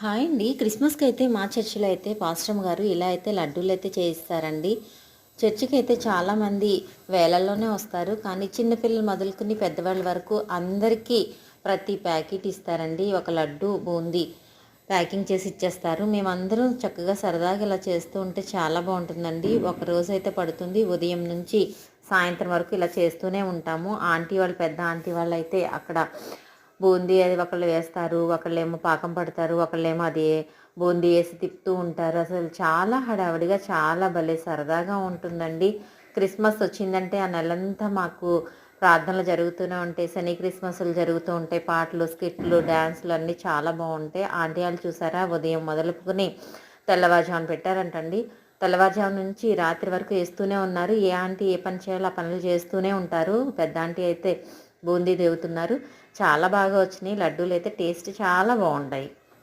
Hi అండి. క్రిస్మస్‌కి అయితే మా చర్చిలో అయితే పాస్టమ్ గారు ఇలా అయితే లడ్డూలు అయితే చేయిస్తారండి. చర్చికి అయితే చాలామంది వేలల్లోనే వస్తారు. కానీ చిన్నపిల్లలు మొదలుకొని పెద్దవాళ్ళ వరకు అందరికీ ప్రతి ప్యాకెట్ ఇస్తారండి. ఒక లడ్డు బూందీ ప్యాకింగ్ చేసి ఇచ్చేస్తారు. మేమందరం చక్కగా సరదాగా ఇలా చేస్తూ ఉంటే చాలా బాగుంటుందండి. ఒక రోజు అయితే పడుతుంది. ఉదయం నుంచి సాయంత్రం వరకు ఇలా చేస్తూనే ఉంటాము. ఆంటీ వాళ్ళు పెద్ద ఆంటీ వాళ్ళు అయితే అక్కడ బూందీ అది ఒకళ్ళు వేస్తారు, ఒకళ్ళేమో పాకం పడతారు, ఒకళ్ళేమో అది బూందీ వేసి తిప్పుతూ ఉంటారు. అసలు చాలా హడావిడిగా చాలా భలే సరదాగా ఉంటుందండి. క్రిస్మస్ వచ్చిందంటే ఆ నెలంతా మాకు ప్రార్థనలు జరుగుతూనే ఉంటాయి. శని క్రిస్మస్లు జరుగుతూ ఉంటాయి. పాటలు, స్కిట్లు, డ్యాన్సులు అన్నీ చాలా బాగుంటాయి. ఆంటీ వాళ్ళు చూసారా ఉదయం మొదలుకొని తెల్లవారుజామున పెట్టారంటండి. తెల్లవారుజాము నుంచి రాత్రి వరకు వేస్తూనే ఉన్నారు. ఏ ఆంటీ ఏ పని చేయాలో ఆ పనులు చేస్తూనే ఉంటారు. పెద్ద ఆంటీ అయితే బూందీ దేవుతున్నారు. చాలా బాగా వచ్చినాయి లడ్డూలు అయితే టేస్ట్ చాలా బాగుంటాయి.